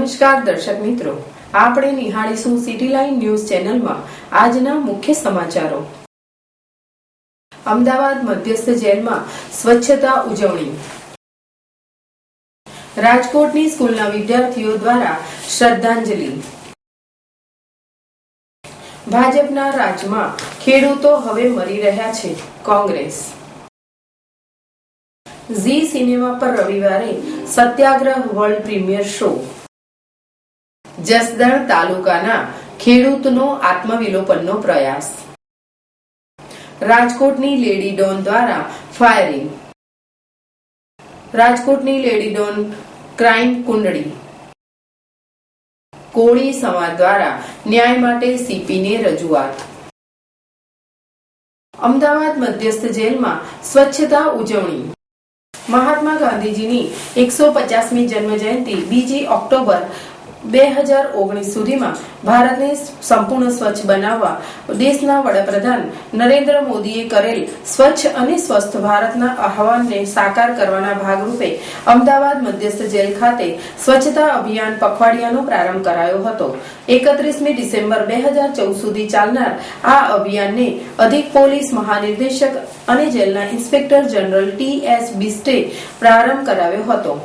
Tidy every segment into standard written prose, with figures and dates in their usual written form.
નમસ્કાર દર્શક મિત્રો, આપણે નિહાળીશું સિટી લાઇન ન્યૂઝ ચેનલમાં આજના મુખ્ય સમાચારો। અમદાવાદ મધ્યસ્થ જેલમાં સ્વચ્છતા ઉજવણી। રાજકોટની સ્કૂલના વિદ્યાર્થીઓ દ્વારા શ્રદ્ધાંજલિ। ભાજપના રાજમાં ખેડૂતો હવે મરી રહ્યા છે, કોંગ્રેસ। ઝી સિનેમા પર રવિવારે સત્યાગ્રહ વર્લ્ડ પ્રીમિયર શો। જસદણ તાલુકાના ખેડૂતનો આત્મવિલોપનનો પ્રયાસ। રાજકોટની લેડી ડોન દ્વારા ફાયરિંગ। રાજકોટની લેડી ડોન ક્રાઇમ કુંડળી। કોળી સમાજ દ્વારા ન્યાય માટે સીપીને રજૂઆત। અમદાવાદ મધ્યસ્થ જેલમાં સ્વચ્છતા ઉજવણી। મહાત્મા ગાંધીજીની 150મી જન્મ જયંતિ 2 ઓક્ટોબર 2019 સુધીમાં ભારતને સંપૂર્ણ સ્વચ્છ બનાવવા દેશના વડાપ્રધાન નરેન્દ્ર મોદીએ કરેલ સ્વચ્છ અને સ્વસ્થ ભારતના આહવાનને સાકાર કરવાના ભાગરૂપે અમદાવાદ મધ્યસ્થ જેલ ખાતે સ્વચ્છતા અભિયાન પખવાડિયાનો પ્રારંભ કરાયો હતો। 31મી ડિસેમ્બર 2014 સુધી ચાલનાર આ અભિયાનને અધિક પોલીસ મહાનિર્દેશક અને જેલના ઇન્સ્પેક્ટર જનરલ TS બિસ્ટે પ્રારંભ કરાવ્યો હતો।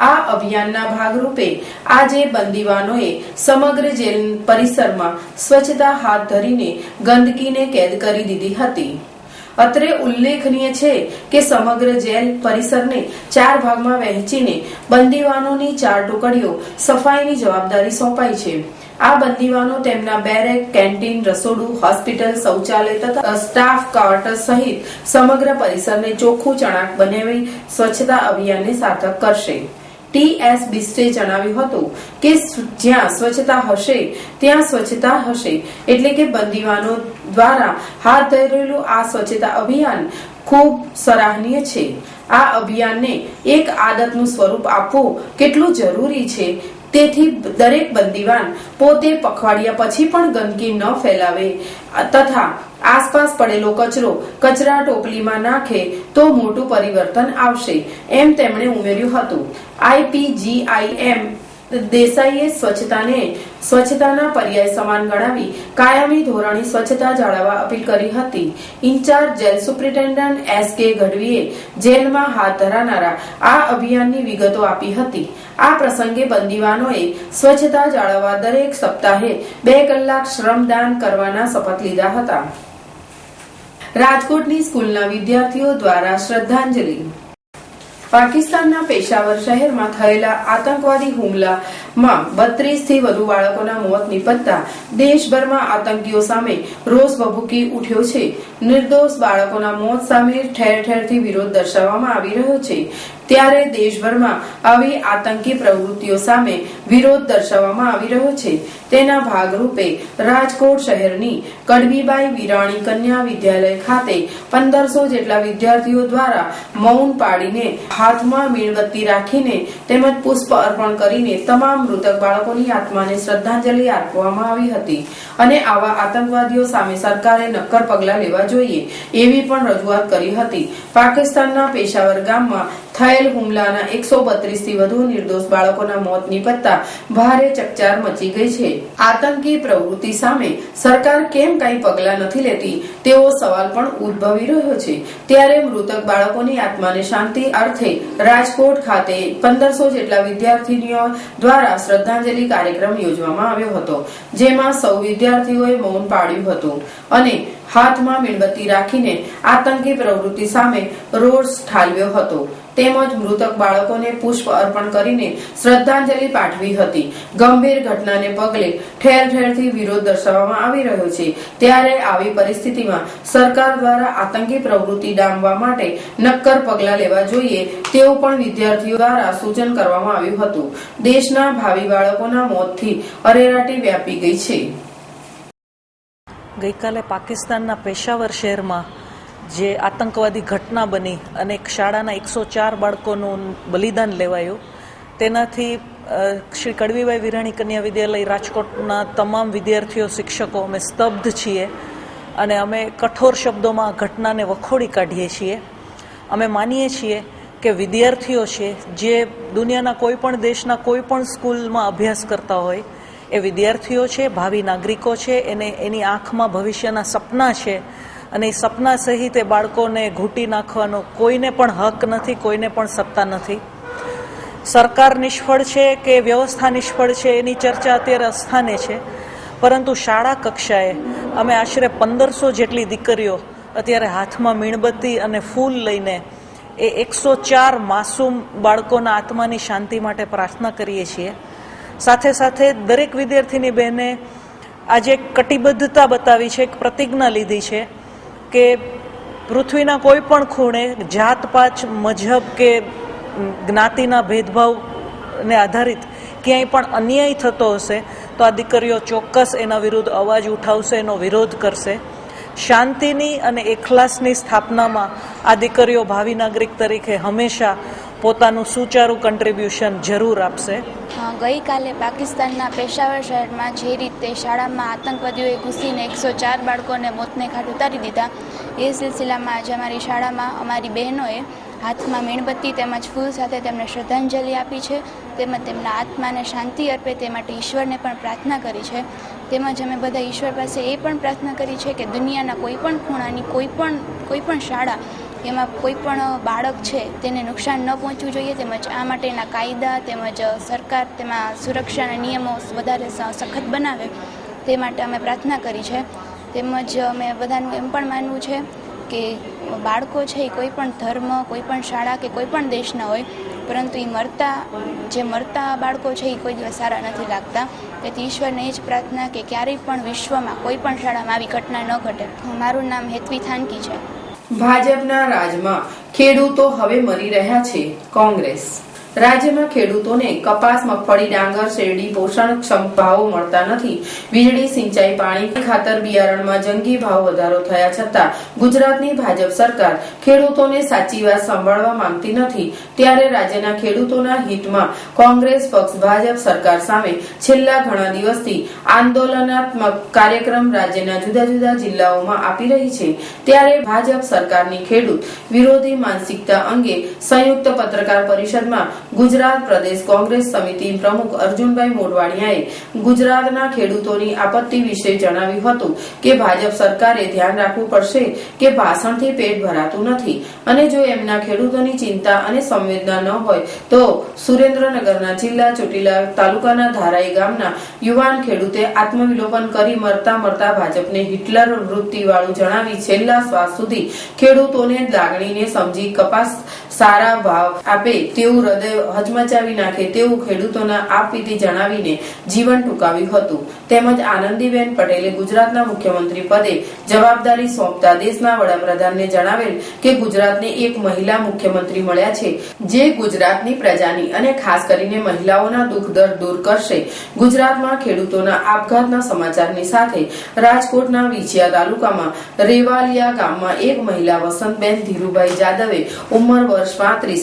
આ અભિયાનના ભાગરૂપે આજે બંદીવાનોએ સમગ્ર જેલ પરિસરમાં સ્વચ્છતા હાથ ધરીને ગંદકીને કેદ કરી દીધી હતી। અત્રે ઉલ્લેખનીય છે કે સમગ્ર જેલ પરિસરને 4 ભાગમાં વહેંચીને બંદીવાનોની 4 ટુકડીઓ સફાઈની જવાબદારી સોંપાઈ છે। આ બંદીવાનો તેમના બેરેક, કેન્ટીન, રસોડું, હોસ્પિટલ, શૌચાલય તથા સ્ટાફ ક્વાર્ટર સહિત સમગ્ર પરિસરને ચોખ્ખું ચણાક બનાવી સ્વચ્છતા અભિયાનને સાર્થક કરશે। TS બિસ્ટે જણાવ્યું હતું કે જ્યાં સ્વચ્છતા હશે ત્યાં સ્વચ્છતા હશે, એટલે કે બંદીવાનો દ્વારા હાથ ધરેલું આ સ્વચ્છતા અભિયાન ખૂબ સરાહનીય છે। આ અભિયાનને એક આદતનું સ્વરૂપ આપવું કેટલું જરૂરી છે, તેથી દરેક બંદીવાન પોતે પખવાડિયા પછી પણ ગંદકી ન ફેલાવે તથા આસપાસ પડેલો કચરો કચરા ટોપલીમાં નાખે તો મોટું પરિવર્તન આવશે, એમ તેમણે ઉમેર્યું હતું। IPGIM દેસાઈએ સ્વચ્છતાના પર્યાય સમાન ગણાવી કાયમી ધોરણે સ્વચ્છતા જાળવવા અપીલ કરી હતી। ઇન્ચાર્જ જેલ સુપ્રિન્ટેન્ડન્ટ SK ગઢવીએ જેલમાં હાથ ધરાનારા આ અભિયાનની વિગતો આપી હતી। આ પ્રસંગે બંદીવાનોએ સ્વચ્છતા જાળવવા દરેક સપ્તાહે 2 કલાક શ્રમદાન કરવાના શપથ લીધા હતા। રાજકોટની સ્કૂલના વિદ્યાર્થીઓ દ્વારા શ્રદ્ધાંજલિ। પાકિસ્તાનના પેશાવર શહેરમાં થયેલા આતંકવાદી હુમલામાં 32 થી વધુ બાળકોના મોત નિપજતા દેશભરમાં આતંકીઓ સામે રોષ ભભૂકી ઉઠ્યો છે। નિર્દોષ બાળકોના મોત સામે ઠેર ઠેરથી વિરોધ દર્શાવવામાં આવી રહ્યો છે, ત્યારે દેશભરમાં આવી આતંકી પ્રવૃત્તિઓ સામે વિરોધ દર્શાવવામાં આવી રહ્યો છે। તેના ભાગરૂપે રાજકોટ શહેરની કડબીબાઈ વિરાણી કન્યા વિદ્યાલય ખાતે 1500 જેટલા વિદ્યાર્થીઓ દ્વારા મૌન પાડીને હાથમાં મીણબત્તી રાખીને તેમજ પુષ્પ અર્પણ કરીને તમામ મૃતક બાળકોની આત્માને શ્રદ્ધાંજલિ આપવામાં આવી હતી અને આવા આતંકવાદીઓ સામે સરકારે નક્કર પગલાં લેવા જોઈએ એવી પણ રજૂઆત કરી હતી। પાકિસ્તાનના પેશાવર ગામમાં થયેલ હુમલાના 132 થી વધુ નિર્દોષ બાળકોના મોત નિપજતા ભારે ચકચાર મચી ગઈ છે। આતંકી પ્રવૃત્તિ સામે સરકાર કેમ કંઈ પગલાં નથી લેતી તેવો સવાલ પણ ઉદ્ભવી રહ્યો છે, ત્યારે મૃતક બાળકોની આત્માને શાંતિ અર્થે રાજકોટ ખાતે 1500 જેટલા વિદ્યાર્થીનીઓ દ્વારા શ્રદ્ધાંજલિ કાર્યક્રમ યોજવામાં આવ્યો હતો, જેમાં સૌ વિદ્યાર્થીઓએ મૌન પાળ્યું હતું અને હાથમાં મીણબત્તી રાખીને આતંકી પ્રવૃત્તિ સામે રોષ ઠાલવ્યો હતો તેમજ મૃતક બાળકોને પુષ્પ અર્પણ કરીને શ્રદ્ધાંજલિ પાઠવી હતી। ગંભીર ઘટનાને પગલે ઠેર ઠેરથી વિરોધ દર્શાવવામાં આવી રહ્યો છે, ત્યારે આવી પરિસ્થિતિમાં સરકાર દ્વારા આતંકી પ્રવૃત્તિ ડામવા માટે નક્કર પગલાં લેવા જોઈએ તેવું પણ વિદ્યાર્થીઓ દ્વારા સૂચન કરવામાં આવ્યું હતું। દેશના ભાવિ બાળકોના મોતથી અરેરાટી વ્યાપી ગઈ છે। ગઈકાલે પાકિસ્તાનના પેશાવર શહેરમાં જે આતંકવાદી ઘટના બની અને એક શાળાના 104 બાળકોનું બલિદાન લેવાયું, તેનાથી શ્રી કડવીબાઈ વિરાણી કન્યા વિદ્યાલય રાજકોટના તમામ વિદ્યાર્થીઓ, શિક્ષકો અમે સ્તબ્ધ છીએ અને અમે કઠોર શબ્દોમાં આ ઘટનાને વખોડી કાઢીએ છીએ। અમે માનીએ છીએ કે વિદ્યાર્થીઓ છે જે દુનિયાના કોઈ પણ દેશના કોઈ પણ સ્કૂલમાં અભ્યાસ કરતા હોય એ વિદ્યાર્થીઓ છે, ભાવિ નાગરિકો છે, એની આંખમાં ભવિષ્યના સપના છે અને એ સપના સહિત એ બાળકોને ઘૂંટી નાખવાનો કોઈને પણ હક નથી, કોઈને પણ સત્તા નથી. સરકાર નિષ્ફળ છે કે વ્યવસ્થા નિષ્ફળ છે એની ચર્ચા અત્યારે અસ્થાને છે, પરંતુ શાળા કક્ષાએ અમે આશરે 1500 જેટલી દીકરીઓ અત્યારે હાથમાં મીણબત્તી અને ફૂલ લઈને એ 104 માસૂમ બાળકોના આત્માની શાંતિ માટે પ્રાર્થના કરીએ છીએ. સાથે સાથે દરેક વિદ્યાર્થીની બહેને આજે એક કટિબદ્ધતા બતાવી છે, એક પ્રતિજ્ઞા લીધી છે કે પૃથ્વીના કોઈ પણ ખૂણે જાત પાત, મજહબ કે જ્ઞાતિના ભેદભાવને આધારિત ક્યાંય પણ અન્યાય થતો હશે તો આ દીકરીઓ ચોક્કસ એના વિરુદ્ધ અવાજ ઉઠાવશે, એનો વિરોધ કરશે. શાંતિની અને એખલાસની સ્થાપનામાં આ દીકરીઓ ભાવિ નાગરિક તરીકે હંમેશા પોતાનું સુચારું કન્ટ્રીબ્યુશન જરૂર આપશે. ગઈકાલે પાકિસ્તાનના પેશાવર શહેરમાં જે રીતે શાળામાં આતંકવાદીઓએ ઘૂસીને 104 બાળકોને મોતને ઘાટ ઉતારી દીધા, એ સિલસિલામાં આજે અમારી શાળામાં અમારી બહેનોએ હાથમાં મીણબત્તી તેમજ ફૂલ સાથે તેમને શ્રદ્ધાંજલિ આપી છે, તેમજ તેમના આત્માને શાંતિ અર્પે તે માટે ઈશ્વરને પણ પ્રાર્થના કરી છે. તેમજ અમે બધા ઈશ્વર પાસે એ પણ પ્રાર્થના કરી છે કે દુનિયાના કોઈ પણ ખૂણાની કોઈ પણ શાળા એમાં કોઈ પણ બાળક છે તેને નુકસાન ન પહોંચવું જોઈએ, તેમજ આ માટેના કાયદા તેમજ સરકાર તેમાં સુરક્ષાના નિયમો વધારે સખત બનાવે તે માટે અમે પ્રાર્થના કરી છે. તેમજ અમે બધાનું એમ પણ માનવું છે કે બાળકો છે એ કોઈ પણ ધર્મ, કોઈ પણ શાળા કે કોઈ પણ દેશના હોય, પરંતુ એ મરતા બાળકો છે એ કોઈ દિવસ સારા નથી લાગતા. તેથી ઈશ્વરને એ જ પ્રાર્થના કે ક્યારેય પણ વિશ્વમાં કોઈ પણ શાળામાં આવી ઘટના ન ઘટે. મારું નામ હેતવી થાનકી છે. ભાજપના રાજમાં ખેડૂતો હવે મરી રહ્યા છે. કોંગ્રેસ. રાજ્યમાં ખેડૂતોને કપાસ, મગફળી, ડાંગર, શેરડી પોષણક્ષમ ભાવો મળતા નથી. વીજળી, સિંચાઈ, પાણી, ખાતર, બિયારણમાં જંગી ભાવ વધારો થયા છતાં ગુજરાતની ભાજપ સરકાર ખેડૂતોને સાચી વાત સંભાળવા માંગતી નથી. ત્યારે રાજ્યના ખેડૂતોના હિતમાં કોંગ્રેસ પક્ષ ભાજપ સરકાર સામે છેલ્લા ઘણા દિવસથી આંદોલનાત્મક કાર્યક્રમ રાજ્યના જુદા જુદા જિલ્લાઓમાં આપી રહી છે. ત્યારે ભાજપ સરકારની ખેડૂત વિરોધી માનસિકતા અંગે સંયુક્ત પત્રકાર પરિષદમાં ગુજરાત પ્રદેશ કોંગ્રેસ સમિતિ પ્રમુખ અર્જુનભાઈ મોઢવાડિયાએ ગુજરાતના ખેડૂતોની આપત્તિ વિશે જણાવ્યું હતું કે ભાજપ સરકારે ધ્યાન રાખવું પડશે કે ભાષણથી પેટ ભરાતું નથી અને જો એમના ખેડૂતોની ચિંતા અને સંવેદના ન હોય તો સુરેન્દ્રનગરના જિલ્લા ચોટીલા તાલુકાના ધારાઈ ગામના યુવાન ખેડૂતે આત્મવિલોપન કરી મરતા ભાજપને હિટલર વૃત્તિવાળું જણાવી છેલ્લા શ્વાસ સુધી ખેડૂતોને લાગણીને સમજી કપાસ સારા ભાવ આપે તેવું હૃદય હચમચાવી નાખે તેવું ખેડૂતોના આપવીતી જણાવીને જીવન ટૂંકાવ્યું હતું. તેમજ આનંદીબેન પટેલે ગુજરાતના મુખ્યમંત્રી પદે જવાબદારી સોંપતા દેશના વડાપ્રધાનને જણાવેલ કે ગુજરાતને એક મહિલા મુખ્યમંત્રી મળ્યા છે જે ગુજરાતની પ્રજાની અને ખાસ કરીને મહિલાઓના દુઃખ દર્દ દૂર કરશે. ગુજરાતમાં ખેડૂતોના આપઘાતના સમાચારની સાથે રાજકોટના વિછિયા તાલુકામાં રેવાલિયા ગામમાં એક મહિલા વસંતબેન ધીરુભાઈ જાદવે ઉંમર વર્ષ 35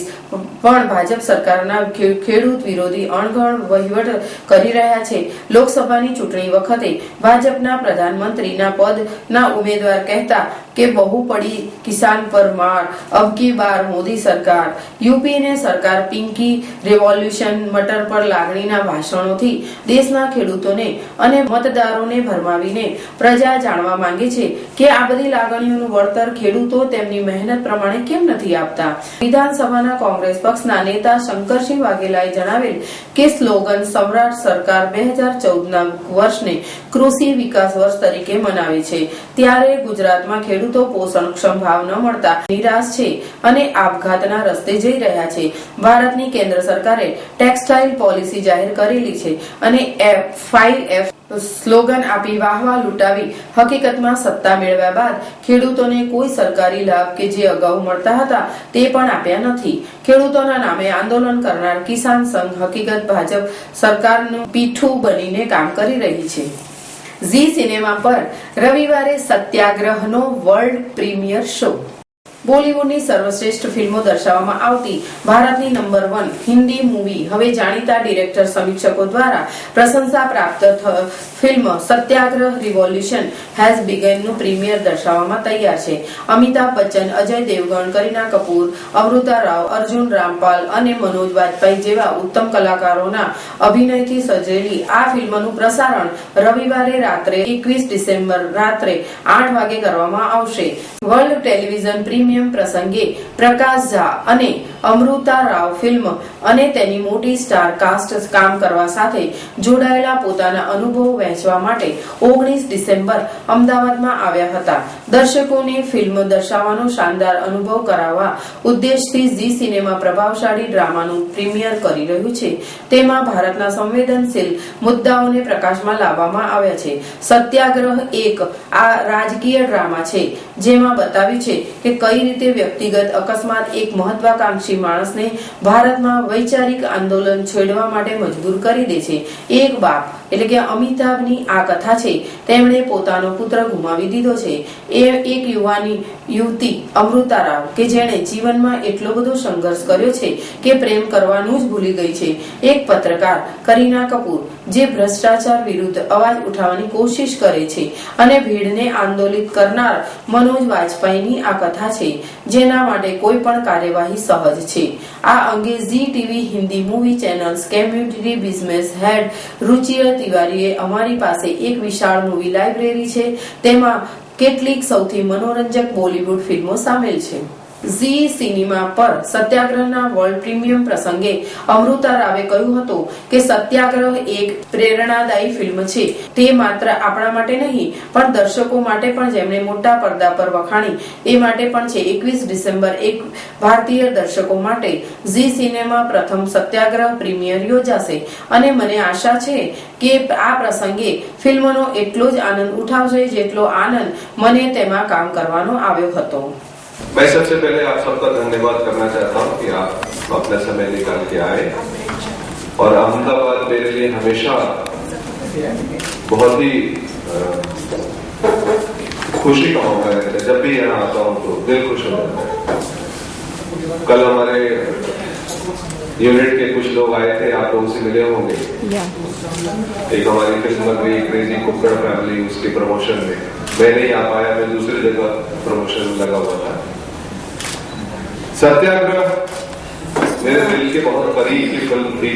પણ ભાજપ સરકારના ખેડૂત વિરોધી અણઘડ વહીવટ કરી રહ્યા છે. લોકસભાની ચૂંટણી વખતે ભાજપના પ્રધાનમંત્રીના પદના ઉમેદવાર કહેતા કે બહુ પડી કિસાન પર માર, અબકી બાર મોદી સરકાર, યુપીને સરકાર પિંકી રેવોલ્યુશન મટર પર લાગણીના ભાષણોથી દેશના ખેડૂતોને અને મતદારોને ભરમાવીને પ્રજા જાણવા માંગે છે કે આ બધી લાગણીઓનું વળતર ખેડૂતો તેમની મહેનત પ્રમાણે કેમ નથી આપતા. વિધાનસભાના કોંગ્રેસ પક્ષના નેતા શંકરસિંહ વાઘેલાએ જણાવેલ કે સ્લોગન સમ્રાટ સરકાર 2014ના વર્ષને કૃષિ વિકાસ વર્ષ તરીકે મનાવે છે. ત્યારે ગુજરાતમાં ખેડૂતો પોષણક્ષમ ભાવ ન મળતા નિરાશ છે અને આપઘાતના રસ્તે જઈ રહ્યા છે. ભારતની કેન્દ્ર સરકારે ટેક્સટાઇલ પોલિસી જાહેર કરેલી છે અને 5F સ્લોગન આપી વાહવા લૂંટાવી હકીકતમાં સત્તા મેળવ્યા બાદ ખેડૂતોને કોઈ સરકારી લાભ કે જે અગાઉ મળતા હતા તે પણ આપ્યા નથી. ખેડૂતોના નામે આંદોલન કરનાર કિસાન સંઘ હકીકત ભાજપ સરકારનું પીઠું બનીને કામ કરી રહી છે. ઝી સિનેમા પર રવિવારે સત્યાગ્રહનો વર્લ્ડ પ્રીમિયર શો. બોલિવૂડની સર્વશ્રેષ્ઠ ફિલ્મો દર્શાવવામાં આવતી ભારતની નંબર 1 હિન્દી મૂવી હવે જાણીતા ડિરેક્ટર સમીક્ષકો દ્વારા પ્રશંસા પ્રાપ્ત ફિલ્મ સત્યાગ્રહ રિવોલ્યુશન હેઝ બિગનનું પ્રીમિયર દર્શાવવામાં તૈયાર છે. અમિતાભ બચ્ચન, અજય દેવગણ, કરીના કપૂર, અમૃતા રાવ, અર્જુન રામપાલ અને મનોજ વાજપેયી જેવા ઉત્તમ કલાકારોના અભિનયથી સજેલી આ ફિલ્મનું પ્રસારણ રવિવારે રાત્રે 21 ડિસેમ્બર રાત્રે 8 વાગે કરવામાં આવશે. વર્લ્ડ ટેલિવિઝન પ્રીમિયમ પ્રસંગે પ્રકાશ ઝા અને અમૃતા રાવ ફિલ્મ અને તેની મોટી સ્ટાર કાસ્ટ કામ કરવા સાથે જોડાયેલા પોતાના અનુભવો વહેંચવા માટે 19 ડિસેમ્બર અમદાવાદમાં આવ્યા હતા. દર્શકોને ફિલ્મ દર્શાવવાનો શાનદાર અનુભવ કરાવવા ઉદ્દેશથી ઝી સિનેમા પ્રભાવશાળી ડ્રામાનું પ્રીમિયર કરી રહ્યું છે. તેમાં ભારતના સંવેદનશીલ મુદ્દાઓને પ્રકાશમાં લાવવામાં આવ્યા છે. સત્યાગ્રહ એક આ રાજકીય ડ્રામા છે જેમાં બતાવ્યું છે કે કઈ રીતે વ્યક્તિગત અકસ્માત એક મહત્વાકાંક્ષી માણસને ભારતમાં વૈચારિક આંદોલન છેડવા માટે મજબૂર કરી દે છે. એક બાપ એટલે કે અમિતાભની આ કથા છે. તેમણે પોતાનો પુત્ર ગુમાવી દીધો છે. એ એક યુવતી અમૃતા રાવ કે જેણે જીવનમાં એટલો બધો સંઘર્ષ કર્યો છે કે પ્રેમ કરવાનું જ ભૂલી ગઈ છે. એક પત્રકાર કરીના કપૂર જે ભ્રષ્ટાચાર વિરુદ્ધ અવાજ ઉઠાવવાની કોશિશ કરે છે અને ભીડને આંદોલિત કરનાર મનોજ વાજપેયીની આ કથા છે જેના માટે કોઈ પણ કાર્યવાહી સહજ છે. આ અંગે Zee TV Hindi movie channels community business head Ruchir તિવારીએ અમારી પાસે એક વિશાળ મૂવી લાઇબ્રેરી છે. તેમાં કેટલીક સૌથી મનોરંજક બોલિવૂડ ફિલ્મો સામેલ છે. ઝી સિનેમા પર સત્યાગ્રહના વર્લ્ડ પ્રીમિયમ પ્રસંગે અમૃતા રાવે કહ્યું હતું કે સત્યાગ્રહ એક પ્રેરણાદાયી ફિલ્મ છે. તે માત્ર આપણા માટે નહીં પણ દર્શકો માટે પણ જેમણે મોટા પડદા પર વખાણી એ માટે પણ છે. 21 ડિસેમ્બર એક ભારતીય દર્શકો માટે ઝી સિનેમા પ્રથમ સત્યાગ્રહ પ્રીમિયર યોજાશે અને મને આશા છે કે આ પ્રસંગે ફિલ્મનો એટલો જ આનંદ ઉઠાવશે જેટલો આનંદ મને તેમાં કામ કરવાનો આવ્યો હતો. मैं सबसे पहले आप सबका धन्यवाद करना चाहता हूं कि आप अपना समय निकाल के आए और अहमदाबाद मेरे लिए हमेशा बहुत ही खुशी का मौका रहता है. जब भी यहाँ आता हूँ तो दिल खुश हो जाता है. कल हमारे यूनिट के कुछ लोग आए थे, आप लोगों से मिले होंगे. एक हमारी फिल्म बन गई क्रेजी कुक्कड़ फैमिली, उसके प्रमोशन में मैं नहीं आ पाया, मैं दूसरी जगह प्रमोशन में लगा हुआ था. सत्याग्रह मेरे दिल के बहुत करीब की फिल्म थी.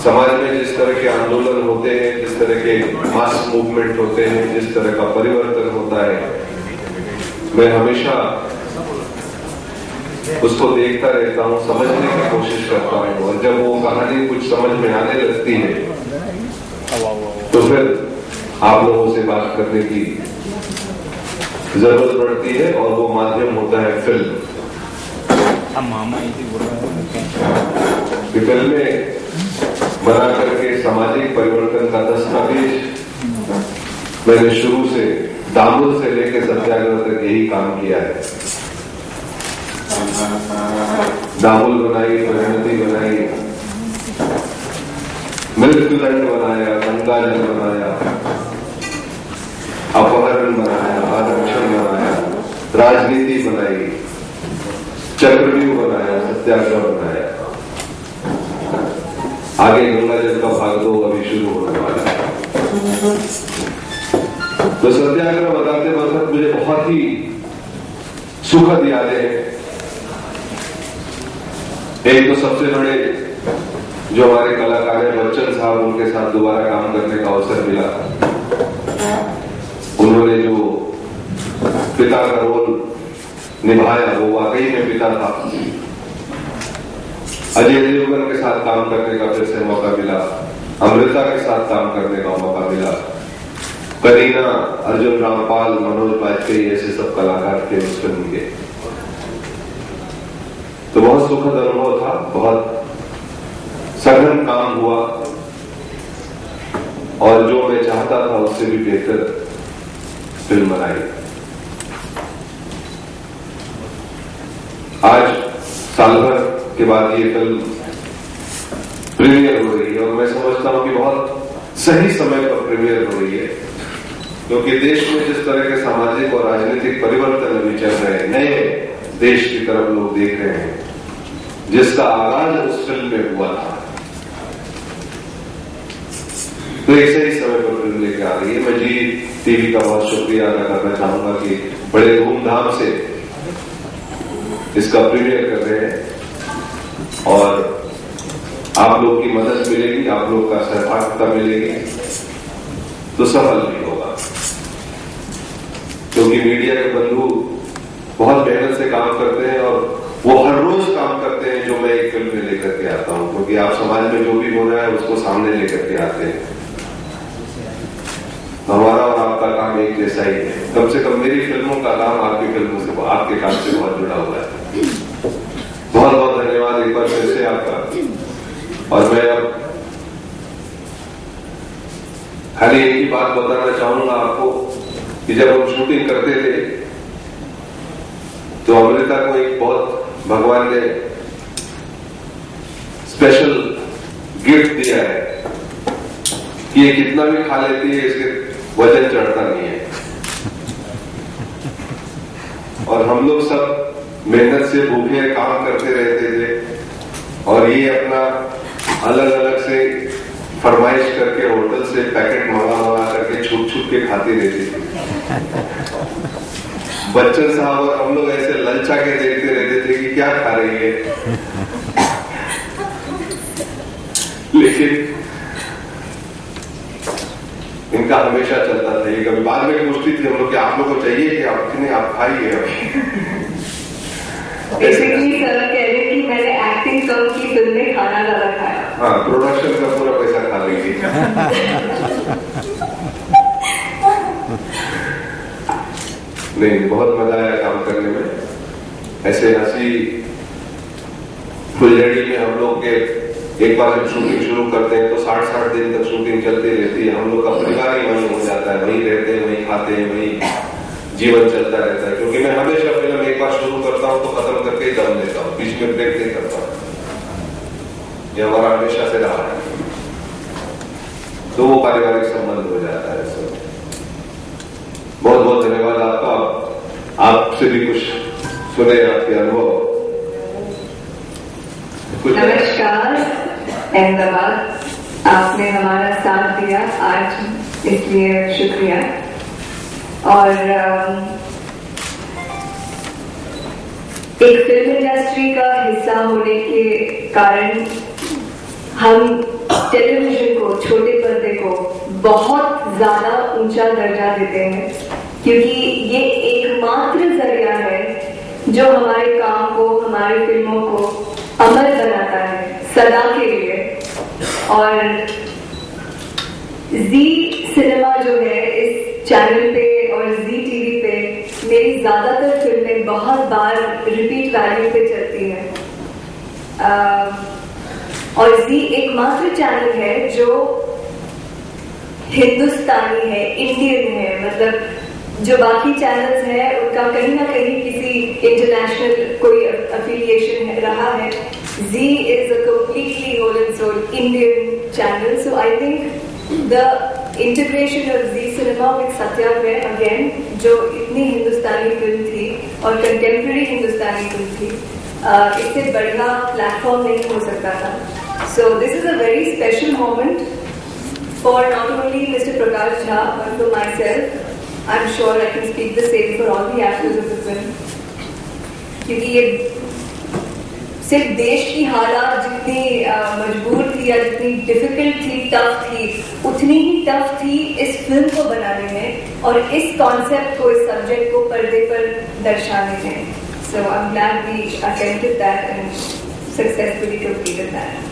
समाज में जिस तरह के आंदोलन होते हैं, जिस तरह के मास मूवमेंट होते हैं, जिस तरह का परिवर्तन होता है, मैं हमेशा उसको देखता रहता हूँ, समझने की कोशिश करता हूँ. और जब वो कहानी कुछ समझ में आने लगती है तो फिर आप लोगों से बात करने की जरूरत पड़ती है और वो माध्यम होता है फिल्म. फिल्में बना करके सामाजिक परिवर्तन का दस्तावेज मैंने शुरू से दामुल से लेकर सत्याग्रह तक यही काम किया है. दामुल बनाई, परिणति बनाई, मृत्युदंड बनाया, गंगाजल बनाया, अपहरण बनाया, आरक्षण बनाया, राजनीति बनाई, चक्रव्यूह बनाया, सत्याग्रह बनाया. आगे गंगाजल का भाग 2 अभी शुरू होने वाला है. तो सत्याग्रह बताते वक्त मुझे बहुत ही सुखद यादें हैं. एक तो सबसे बड़े जो हमारे कलाकार है बच्चन साहब, उनके साथ दोबारा काम करने का अवसर मिला. उन्होंने जो पिता का रोल निभाया वो वाकई में पिता था. अजय देवगन के साथ काम करने का फिर से मौका मिला. अमृता के साथ काम करने का मौका मिला. करीना, अर्जुन रामपाल, मनोज वाजपेयी ऐसे सब कलाकार थे उस फिल्म के. तो बहुत सुखद अनुभव था. बहुत सघन काम हुआ और जो मैं चाहता था उससे भी बेहतर फिल्म बनाई. आज साल भर के बाद ये फिल्म प्रीमियर हो रही है और मैं समझता हूं कि बहुत सही समय पर प्रीमियर हो रही है. क्योंकि देश में जिस तरह के सामाजिक और राजनीतिक परिवर्तन अभी चल रहे हैं, नए देश की तरफ लोग देख रहे हैं, जिसका आगाज उस फिल्म में हुआ था, तो एक सही समय पर फिल्म लेके आ रही है। मैं जी टीवी का बहुत शुक्रिया अदा करना चाहूंगा कि बड़े धूमधाम से इसका प्रीमियर कर रहे हैं और आप लोग की मदद मिलेगी, आप लोग का सहभागिता मिलेगी तो सफल भी होगा, क्योंकि मीडिया के बंधु बहुत मेहनत से काम करते हैं और वो हर रोज काम करते हैं जो मैं एक फिल्म में लेकर के आता हूं, क्योंकि आप समाज में जो भी हो रहा है उसको सामने लेकर के आते हैं। हमारा और आपका काम एक जैसा ही है, कम से कम मेरी फिल्मों का काम आपकी फिल्मों से, आपके काम से बहुत जुड़ा हुआ है। बहुत बहुत धन्यवाद एक बार फिर से आपका। और मैं अब खाली एक ही बात बताना चाहूंगा आपको कि जब हम शूटिंग करते थे तो अमृता को एक बहुत भगवान ने स्पेशल गिफ्ट दिया है कि ये कितना भी खा लेती है, इसके वजन चढ़ता नहीं है। और हम लोग सब मेहनत से भूखे काम करते रहते थे और ये अपना अलग अलग से फरमाइश करके होटल से पैकेट मंगा करके छुप छुप के खाती रहती थी। बच्चन साहब और हम लोग ऐसे ललचा के देखते रहते थे कि क्या खा रही है, लेकिन इनका हमेशा चलता था। ये कभी बाद में पूछती थी हम लोग कि आप लोग को चाहिए कि आप नहीं, आप खाइए अभी। बेसिकली सर कह रहे कि मैंने एक्टिंग कम की, फिल्म में खाना ज्यादा खाया। हाँ, प्रोडक्शन का पूरा पैसा खा लेंगे। नहीं, बहुत मजा आया काम करने में। ऐसे हंसी फुलझड़ी में हम लोग के एक बार जब शूटिंग शुरू करते हैं तो 60-60 दिन तक शूटिंग चलती रहती है। हम लोग का परिवार ही वहीं हो जाता है, वहीं रहते हैं, वहीं खाते हैं, वहीं जीवन चलता रहता है। क्योंकि मैं हमेशा फिल्म एक बार शुरू करता हूँ तो खत्म करके ही दम लेता हूँ, बीच में ब्रेक नहीं करता। ये हमारा हमेशा से रहा है, तो वो पारिवारिक संबंध हो जाता है। सब बहुत बहुत धन्यवाद आपका। आपसे भी कुछ सुने, आपके अनुभव। नमस्कार, अहमदाबाद, आपने हमारा साथ दिया आज, इसलिए शुक्रिया। और एक फिल्म इंडस्ट्री का हिस्सा होने के कारण हम टेलीविजन को, छोटे पर्दे को बहुत ज्यादा ऊंचा दर्जा देते हैं, क्योंकि ये एकमात्र जरिया है जो हमारे काम को, हमारी फिल्मों को अमर बनाता है सदा के लिए। और जी सिनेमा जो है, इस चैनल पे और जी टीवी पे मेरी ज्यादातर फिल्में बहुत बार रिपीट वैल्यू पे चलती हैं। और जी एकमात्र चैनल है जो हिंदुस्तानी है, इंडियन है। मतलब जो बाकी चैनल्स हैं उनका कहीं ना कहीं किसी इंटरनेशनल कोई अफिलिएशन रहा है। Zee is a completely whole and soul Indian channel. So I think the integration of Zee cinema with Satyagraha again, जो इतनी हिंदुस्तानी फिल्म थी और कंटेम्प्रेरी हिंदुस्तानी फिल्म थी, इससे बढ़िया प्लेटफॉर्म नहीं हो सकता था। So this is a very special moment for not only mister Prakash Jha but for my self. I'm sure I can speak the same for all the actors of the film, क्योंकि ये सिर्फ देश की हालात जितनी मजबूर थी या जितनी डिफिकल्ट थी, टफ थी, उतनी ही टफ थी इस फिल्म को बनाने में और इस कॉन्सेप्ट को, इस सब्जेक्ट को पर्दे पर दर्शाने में। So I'm glad we attempted that and successfully completed that.